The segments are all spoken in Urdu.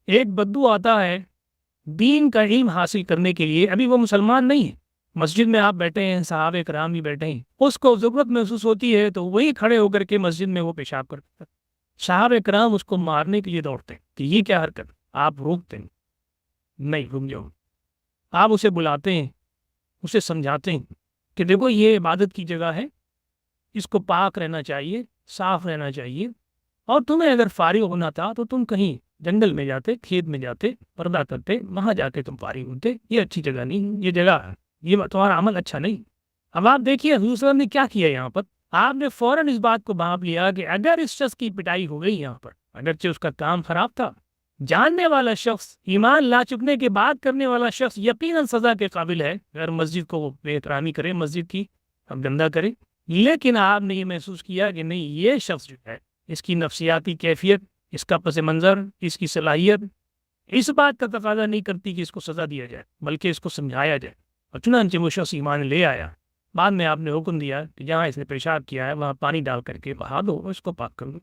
ایک بدو آتا ہے دین کا علم حاصل کرنے کے لیے، ابھی وہ مسلمان نہیں ہے، مسجد میں آپ بیٹھے ہیں، صحابہ کرام بھی بیٹھے ہیں، اس کو ضرورت محسوس ہوتی ہے تو وہی کھڑے ہو کر کے مسجد میں وہ پیشاب کرتا ہے، صحابہ کرام اس کو مارنے کے لیے دوڑتے ہیں کہ یہ کیا حرکت، آپ روکتے ہیں، نہیں رک جاؤ، آپ اسے بلاتے ہیں، اسے سمجھاتے ہیں کہ دیکھو یہ عبادت کی جگہ ہے، اس کو پاک رہنا چاہیے، صاف رہنا چاہیے، اور تمہیں اگر فارغ ہونا تھا تو تم کہیں جنگل میں جاتے، کھیت میں جاتے، پردہ کرتے، وہاں جا کے تم فارغ ہوتے، یہ اچھی جگہ نہیں، یہ جگہ ہے، یہ تمہارا عمل اچھا نہیں۔ اب آپ دیکھیے حضور صلی اللہ علیہ وسلم نے کیا کیا یہاں پر، آپ نے فوراً اس بات کو بھانپ لیا کہ اگر اس شخص کی پٹائی ہو گئی یہاں پر، اگرچہ اس کا کام خراب تھا، جاننے والا شخص، ایمان لا چکنے کے بعد کرنے والا شخص یقیناً سزا کے قابل ہے اگر مسجد کو بے احترامی کرے، مسجد کی اب گندہ کرے، لیکن آپ نے یہ محسوس کیا کہ نہیں، یہ شخص جو ہے اس کی نفسیاتی کیفیت، اس کا پس منظر، اس کی صلاحیت اس بات کا تقاضا نہیں کرتی کہ اس کو سزا دیا جائے، بلکہ اس کو سمجھایا جائے، اور چنانچہ وہ شخص ایمان لے آیا۔ بعد میں آپ نے حکم دیا کہ جہاں اس نے پیشاب کیا ہے وہاں پانی ڈال کر کے بہا دو، اس کو پاک کر دو۔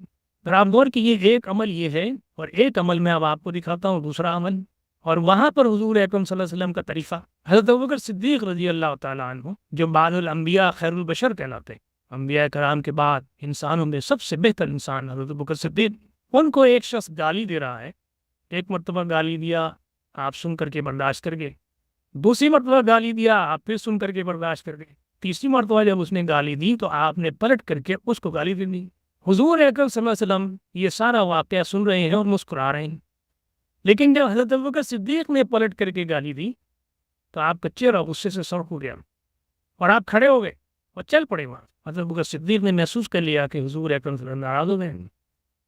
پھر آپ غور کیجیے، ایک عمل یہ ہے، اور ایک عمل میں اب آپ کو دکھاتا ہوں دوسرا عمل، اور وہاں پر حضور اکرم صلی اللہ علیہ وسلم کا طریقہ، حضرت ابوبکر صدیق رضی اللہ تعالیٰ عنہ جو بعد الانبیاء خیر البشر کہلاتے ہیں، انبیاء کرام کے بعد انسانوں میں سب سے بہتر انسان حضرت ابوبکر صدیق، ان کو ایک شخص گالی دے رہا ہے، ایک مرتبہ گالی دیا، آپ سن کر کے برداشت کر گئے، دوسری مرتبہ گالی دیا، آپ پھر سن کر کے برداشت کر گئے، تیسری مرتبہ جب اس نے گالی دی تو آپ نے پلٹ کر کے اس کو گالی دے دی۔ حضور اکرم صلی اللہ علیہ وسلم یہ سارا واقعہ سن رہے ہیں اور مسکرا رہے ہیں، لیکن جب حضرت ابوبکر صدیق نے پلٹ کر کے گالی دی تو آپ کا چہرہ غصے سے سرخ ہو گیا اور آپ کھڑے ہو گئے اور چل پڑے وہاں۔ حضرت ابوبکر صدیق نے محسوس کر لیا کہ حضور اکرم صلی اللہ علیہ وسلم ناراض ہو گئے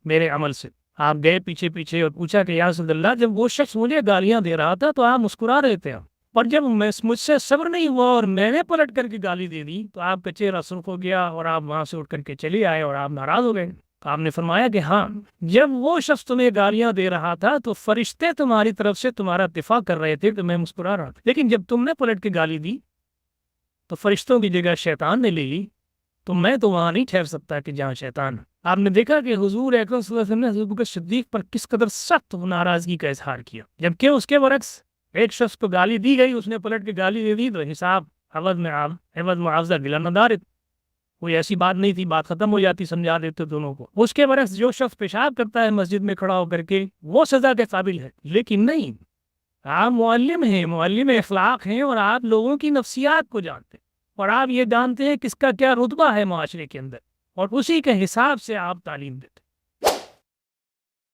میرے عمل سے۔ آپ گئے پیچھے پیچھے اور پوچھا کہ یا رسول اللہ، جب وہ شخص مجھے گالیاں دے رہا تھا تو آپ مسکرا رہے تھے، پر جب مجھ سے صبر نہیں ہوا اور میں نے پلٹ کر کے گالی دے دی تو آپ کا چہرہ سرخ ہو گیا اور آپ وہاں سے اٹھ کر کے چلے آئے اور آپ ناراض ہو گئے۔ آپ نے فرمایا کہ ہاں، جب وہ شخص تمہیں گالیاں دے رہا تھا تو فرشتے تمہاری طرف سے تمہارا دفاع کر رہے تھے تو میں مسکرا رہا تھا، لیکن جب تم نے پلٹ کے گالی دی تو فرشتوں کی جگہ شیطان نے لے لی، تو میں تو وہاں نہیں ٹھہر سکتا کہ جہاں شیطان۔ آپ نے دیکھا کہ حضور اکرم صلی اللہ علیہ وسلم نے حضرت ابوبکر صدیق پر کس قدر سخت ناراضگی کا اظہار کیا، جبکہ اس کے برعکس ایک شخص کو گالی دی گئی، اس نے پلٹ کے گالی دے دی تو حساب عوض معاوضہ دلا ندارت، کوئی ایسی بات نہیں تھی، بات ختم ہو جاتی، سمجھا دیتے دونوں کو۔ اس کے برعکس جو شخص پیشاب کرتا ہے مسجد میں کھڑا ہو کر کے وہ سزا کے قابل ہے، لیکن نہیں، آپ معلم ہیں، معلم اخلاق ہیں، اور آپ لوگوں کی نفسیات کو جانتے ہیں، اور آپ یہ جانتے ہیں کس کا کیا رتبہ ہے معاشرے کے اندر، اور اسی کے حساب سے آپ تعلیم دیتے ہیں۔